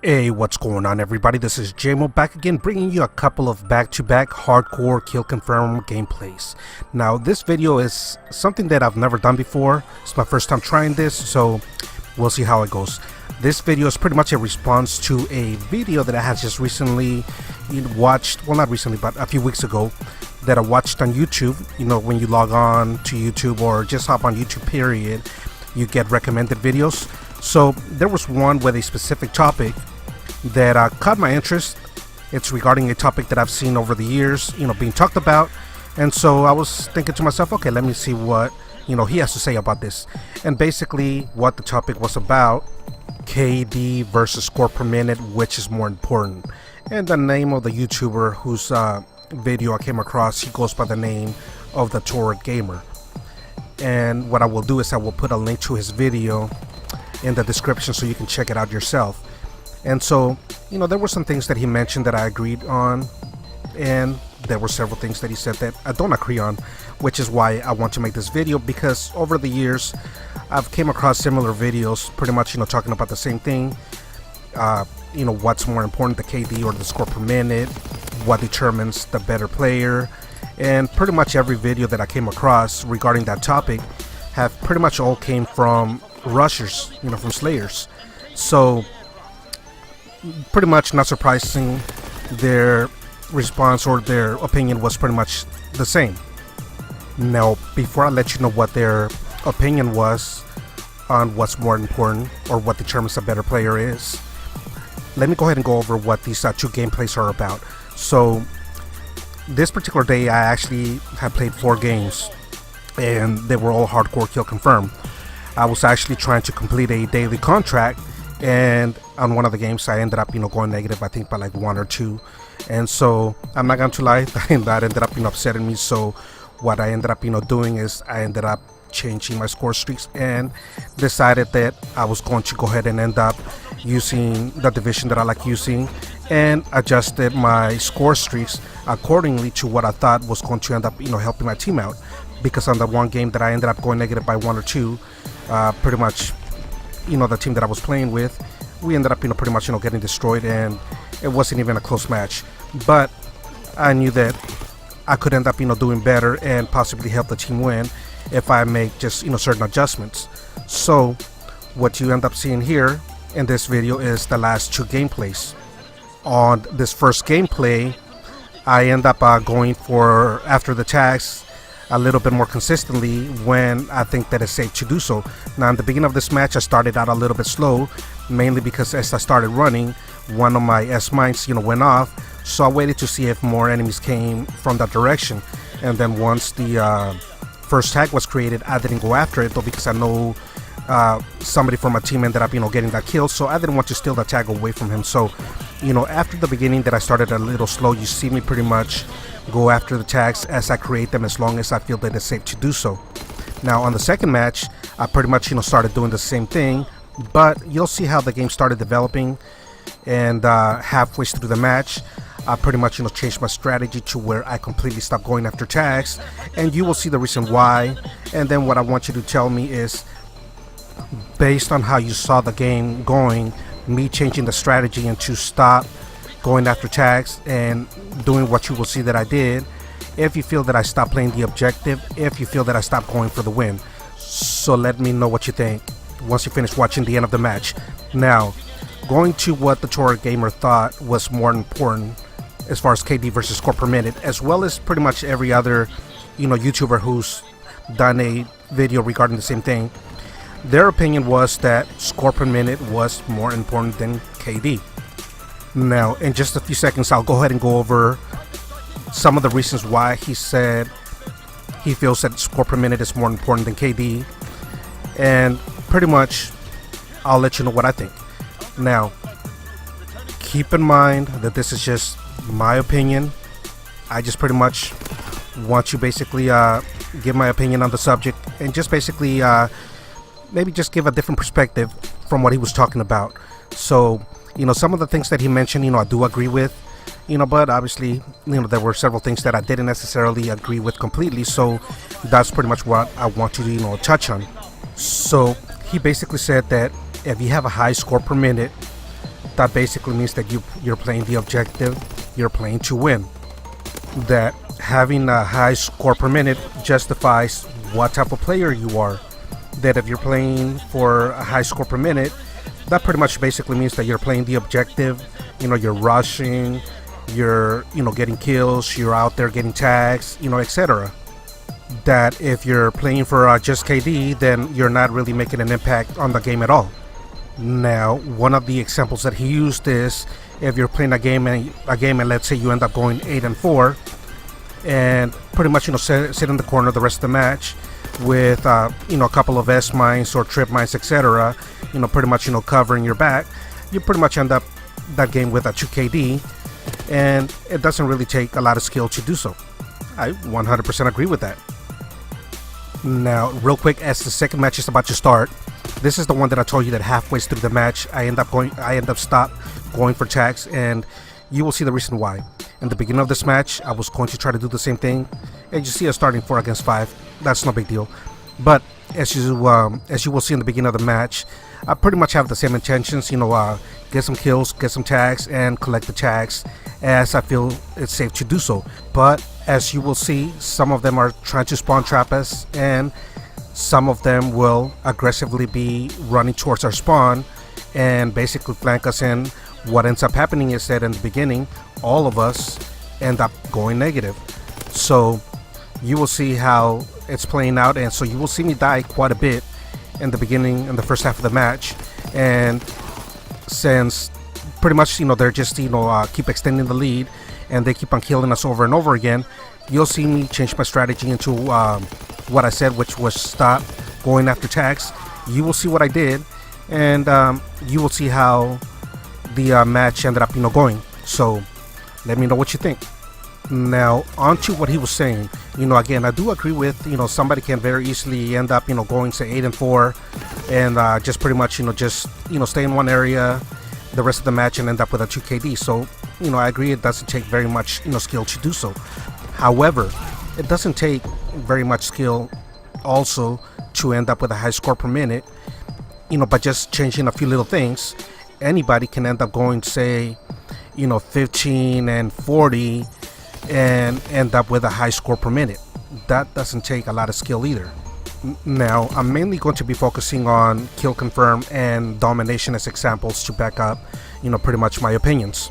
Hey, what's going on everybody? This is GamR back again, bringing you a couple of back-to-back hardcore kill confirm gameplays. Now this video is something that I've never done before. It's my first time trying this, so we'll see how it goes. This video is pretty much a response to a video that I had just recently watched, well not recently but a few weeks ago, that I watched on YouTube. You know, when you log on to YouTube or just hop on YouTube period, you get recommended videos. So there was one with a specific topic that caught my interest. It's regarding a topic that I've seen over the years, being talked about. And so I was thinking to myself, okay, let me see what, he has to say about this. And basically what the topic was about, KD versus score per minute, which is more important. And the name of the YouTuber whose video I came across, he goes by the name of the Tourette GamR. And what I will do is I will put a link to his video in the description so you can check it out yourself. And so, there were some things that he mentioned that I agreed on, and there were several things that he said that I don't agree on, which is why I want to make this video, because over the years I've came across similar videos pretty much talking about the same thing. What's more important, the KD or the score per minute, what determines the better player. And pretty much every video that I came across regarding that topic have pretty much all came from rushers, from slayers. So pretty much not surprising, their response or their opinion was pretty much the same. Now, before I let you know what their opinion was on what's more important or what determines a better player is, let me go ahead and go over what these two gameplays are about. So this particular day I actually had played 4 games, and they were all hardcore kill confirmed. I was actually trying to complete a daily contract, and on one of the games I ended up going negative, I think by like 1 or 2. And so I'm not going to lie, that ended up upsetting me. So what I ended up doing is I ended up changing my score streaks and decided that I was going to go ahead and end up using the division that I like using, and adjusted my score streaks accordingly to what I thought was going to end up helping my team out. Because on the one game that I ended up going negative by 1 or 2, pretty much the team that I was playing with, we ended up pretty much getting destroyed, and it wasn't even a close match. But I knew that I could end up doing better and possibly help the team win if I make just certain adjustments. So what you end up seeing here in this video is the last 2 gameplays. On this first gameplay, I end up going for after the tags a little bit more consistently when I think that it's safe to do so. Now in the beginning of this match I started out a little bit slow, mainly because as I started running, one of my S mines went off, so I waited to see if more enemies came from that direction. And then once the first tag was created, I didn't go after it though, because I know somebody from my team ended up getting that kill, so I didn't want to steal that tag away from him. So after the beginning that I started a little slow, you see me pretty much go after the tags as I create them, as long as I feel that it's safe to do so. Now on the second match I pretty much started doing the same thing, but you'll see how the game started developing, and halfway through the match I pretty much changed my strategy to where I completely stopped going after tags, and you will see the reason why. And then what I want you to tell me is, based on how you saw the game going, me changing the strategy and to stop going after tags and doing what you will see that I did, if you feel that I stopped playing the objective, if you feel that I stopped going for the win. So let me know what you think once you finish watching the end of the match. Now, going to what the Tourette GamR thought was more important as far as KD versus score per minute, as well as pretty much every other YouTuber who's done a video regarding the same thing. Their opinion was that score per minute was more important than KD. Now, in just a few seconds, I'll go ahead and go over some of the reasons why he said he feels that score per minute is more important than KD, and pretty much I'll let you know what I think. Now, keep in mind that this is just my opinion. I just pretty much want to basically give my opinion on the subject, and just basically maybe just give a different perspective from what he was talking about. So some of the things that he mentioned, I do agree with, but obviously, there were several things that I didn't necessarily agree with completely. So that's pretty much what I want to, touch on. So he basically said that if you have a high score per minute, that basically means that you're playing the objective, you're playing to win. That having a high score per minute justifies what type of player you are. That if you're playing for a high score per minute, that pretty much basically means that you're playing the objective. You're rushing, you're getting kills, you're out there getting tags, etc. That if you're playing for just KD, then you're not really making an impact on the game at all. Now, one of the examples that he used is if you're playing a game and let's say you end up going 8-4, and pretty much sit in the corner the rest of the match with a couple of S mines or trip mines, etc. Pretty much covering your back. You pretty much end up that game with a 2 KD, and it doesn't really take a lot of skill to do so. I 100% agree with that. Now, real quick, as the second match is about to start, this is the one that I told you that halfway through the match I end up stop going for tags, and you will see the reason why. In the beginning of this match, I was going to try to do the same thing, and you see us starting 4 against 5. That's no big deal. But as you will see in the beginning of the match, I pretty much have the same intentions. Get some kills, get some tags, and collect the tags as I feel it's safe to do so. But as you will see, some of them are trying to spawn trap us, and some of them will aggressively be running towards our spawn and basically flank us in. What ends up happening is that in the beginning, all of us end up going negative. So you will see how it's playing out, and so you will see me die quite a bit in the beginning, in the first half of the match. And since pretty much they're just keep extending the lead and they keep on killing us over and over again, you'll see me change my strategy into what I said, which was stop going after tags. You will see what I did, and you will see how the match ended up going. So let me know what you think. Now, on to what he was saying. Again, I do agree with somebody can very easily end up going say 8-4 and just pretty much just stay in one area the rest of the match and end up with a 2 KD. So I agree, it doesn't take very much skill to do so. However, it doesn't take very much skill also to end up with a high score per minute. By just changing a few little things, anybody can end up going say 15-40 and end up with a high score per minute. That doesn't take a lot of skill either. Now, I'm mainly going to be focusing on kill confirm and domination as examples to back up pretty much my opinions.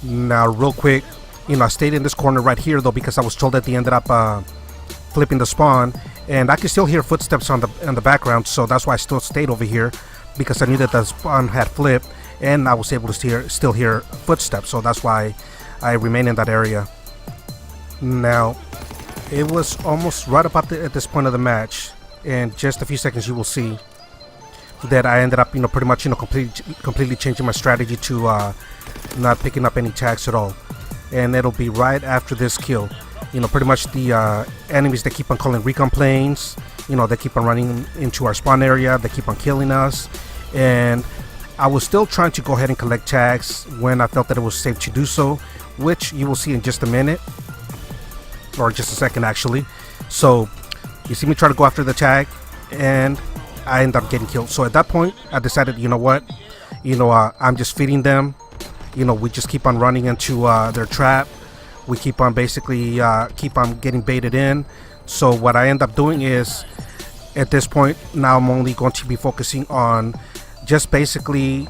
Now, real quick, I stayed in this corner right here though because I was told that they ended up flipping the spawn, and I could still hear footsteps in the background, so that's why I still stayed over here, because I knew that the spawn had flipped and I was able to still hear footsteps, so that's why I remain in that area. Now, it was almost right about at this point of the match, in just a few seconds you will see that I ended up pretty much completely changing my strategy to not picking up any tags at all, and it'll be right after this kill. Pretty much the enemies that keep on calling recon planes, they keep on running into our spawn area, they keep on killing us, and I was still trying to go ahead and collect tags when I felt that it was safe to do so, which you will see in just a minute, or just a second actually. So you see me try to go after the tag, and I end up getting killed. So at that point, I decided, what, I'm just feeding them. We just keep on running into their trap. We keep on basically keep on getting baited in. So what I end up doing is, at this point, now I'm only going to be focusing on just basically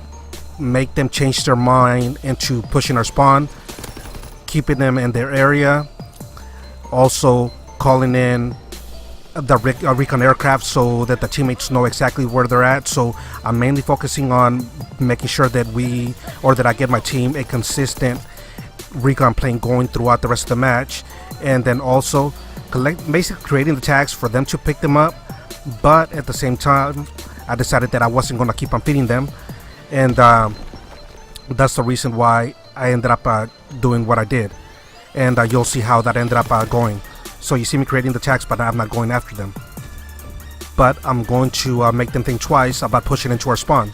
make them change their mind into pushing our spawn, keeping them in their area, also calling in the recon aircraft so that the teammates know exactly where they're at. So I'm mainly focusing on making sure that I get my team a consistent recon plane going throughout the rest of the match, and then also basically creating the tags for them to pick them up. But at the same time, I decided that I wasn't going to keep on feeding them, and that's the reason why I ended up doing what I did, and you'll see how that ended up going. So you see me creating the tags, but I'm not going after them, but I'm going to make them think twice about pushing into our spawn.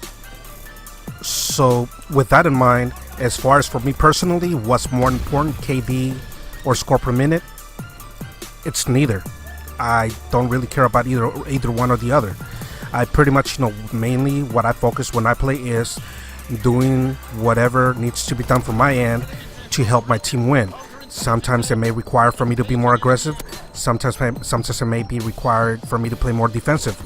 So with that in mind, as far as for me personally, what's more important, KD or score per minute? It's neither. I don't really care about either one or the other. I pretty much mainly what I focus when I play is doing whatever needs to be done from my end to help my team win. Sometimes it may require for me to be more aggressive. Sometimes it may be required for me to play more defensive.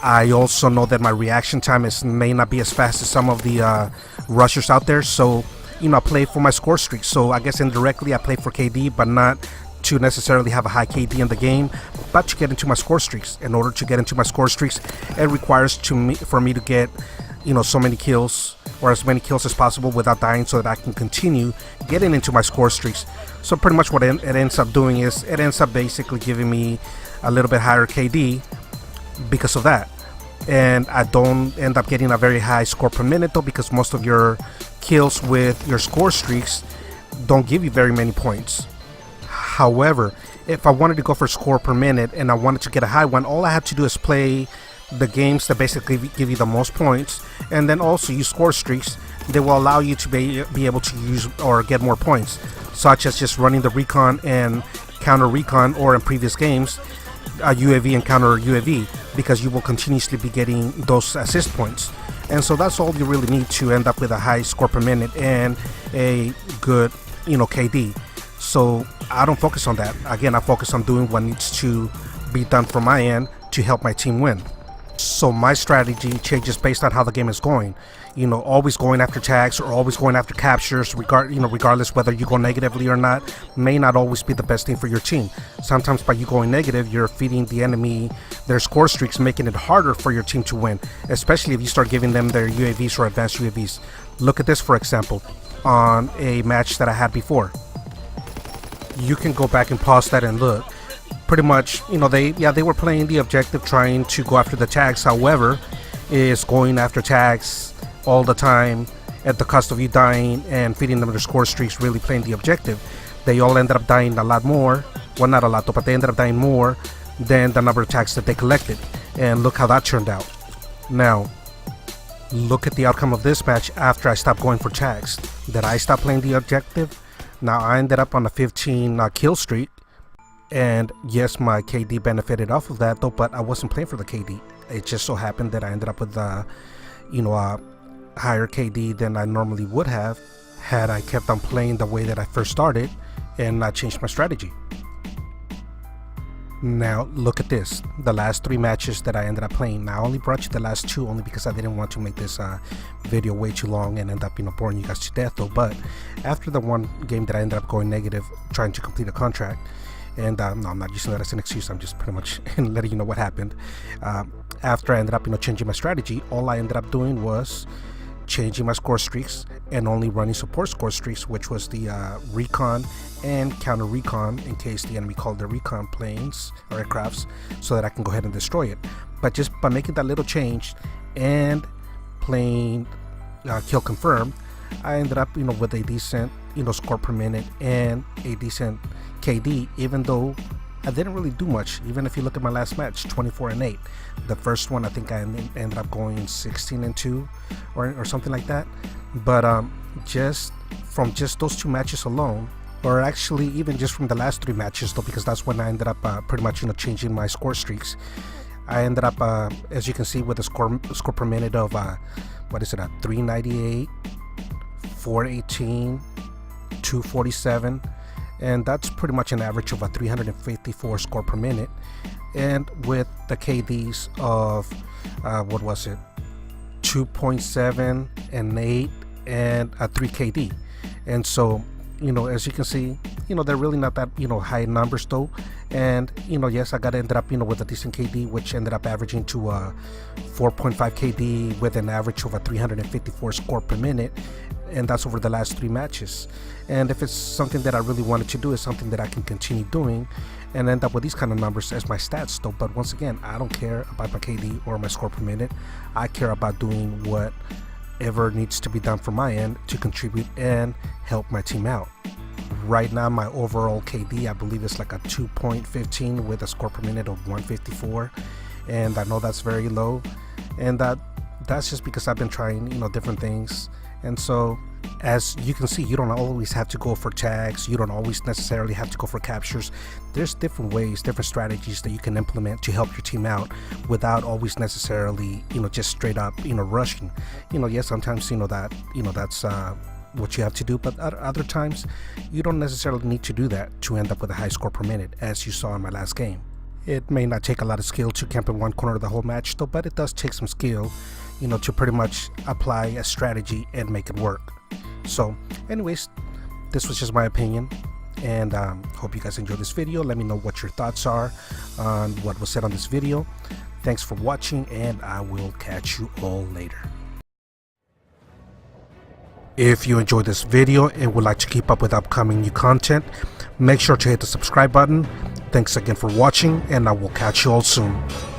I also know that my reaction time may not be as fast as some of the rushers out there, so I play for my score streak. So I guess indirectly I play for KD, but not to necessarily have a high KD in the game, but to get into my score streaks. In order to get into my score streaks, it requires for me to get so many kills, or as many kills as possible without dying, so that I can continue getting into my score streaks. So pretty much what it ends up doing is it ends up basically giving me a little bit higher KD because of that. And I don't end up getting a very high score per minute though, because most of your kills with your score streaks don't give you very many points. However, if I wanted to go for score per minute and I wanted to get a high one, all I had to do is play the games that basically give you the most points, and then also use score streaks that will allow you to be able to use or get more points, such as just running the recon and counter recon, or in previous games UAV and counter UAV, because you will continuously be getting those assist points. And so that's all you really need to end up with a high score per minute and a good KD. So I don't focus on that. Again, I focus on doing what needs to be done from my end to help my team win. So my strategy changes based on how the game is going. Always going after tags or always going after captures, regardless whether you go negatively or not, may not always be the best thing for your team. Sometimes by you going negative, you're feeding the enemy their score streaks, making it harder for your team to win, especially if you start giving them their UAVs or advanced UAVs. Look at this, for example, on a match that I had before. You can go back and pause that and look. Pretty much, they were playing the objective, trying to go after the tags. However, is going after tags all the time at the cost of you dying and feeding them their score streaks, really playing the objective. They all ended up dying a lot more. Well, not a lot, but they ended up dying more than the number of tags that they collected. And look how that turned out. Now, look at the outcome of this match after I stopped going for tags. Did I stop playing the objective? Now, I ended up on a 15 kill streak. And yes, my KD benefited off of that though, but I wasn't playing for the KD. It just so happened that I ended up with a higher KD than I normally would have had I kept on playing the way that I first started and not changed my strategy. Now look at this, the last 3 matches that I ended up playing. Now I only brought you the last 2 only because I didn't want to make this video way too long and end up boring you guys to death though. But after the one game that I ended up going negative trying to complete a contract, and no, I'm not using that as an excuse, I'm just pretty much letting you know what happened. After I ended up changing my strategy, all I ended up doing was changing my score streaks and only running support score streaks, which was the recon and counter recon, in case the enemy called their recon planes or aircrafts, so that I can go ahead and destroy it. But just by making that little change and playing kill confirm, I ended up with a decent score per minute and a decent KD, even though I didn't really do much. Even if you look at my last match, 24-8. The first one I think I ended up going 16-2 or something like that. But just from those 2 matches alone, or actually even just from the last 3 matches though, because that's when I ended up pretty much changing my score streaks, I ended up as you can see with a score per minute of 398, 418, 247, and that's pretty much an average of a 354 score per minute. And with the KDs of 2.7 and 8 and a 3 KD. And so as you can see, they're really not that high numbers though. And yes, I ended up with a decent KD, which ended up averaging to a 4.5 KD with an average of a 354 score per minute, and that's over the last 3 matches. And if it's something that I really wanted to do, it's something that I can continue doing and end up with these kind of numbers as my stats though. But once again, I don't care about my KD or my score per minute. I care about doing whatever needs to be done from my end to contribute and help my team out. Right now my overall KD, I believe, is like a 2.15 with a score per minute of 154, and I know that's very low, and that's just because I've been trying different things. And so as you can see, you don't always have to go for tags. You don't always necessarily have to go for captures. There's different ways, different strategies that you can implement to help your team out without always necessarily, just straight up, rushing. Yes, sometimes, that's what you have to do, but at other times, you don't necessarily need to do that to end up with a high score per minute, as you saw in my last game. It may not take a lot of skill to camp in one corner the whole match though, but it does take some skill, to pretty much apply a strategy and make it work. So anyways, this was just my opinion, and hope you guys enjoyed this video. Let me know what your thoughts are on what was said on this video. Thanks for watching, and I will catch you all later. If you enjoyed this video and would like to keep up with upcoming new content, make sure to hit the subscribe button. Thanks again for watching, and I will catch you all soon.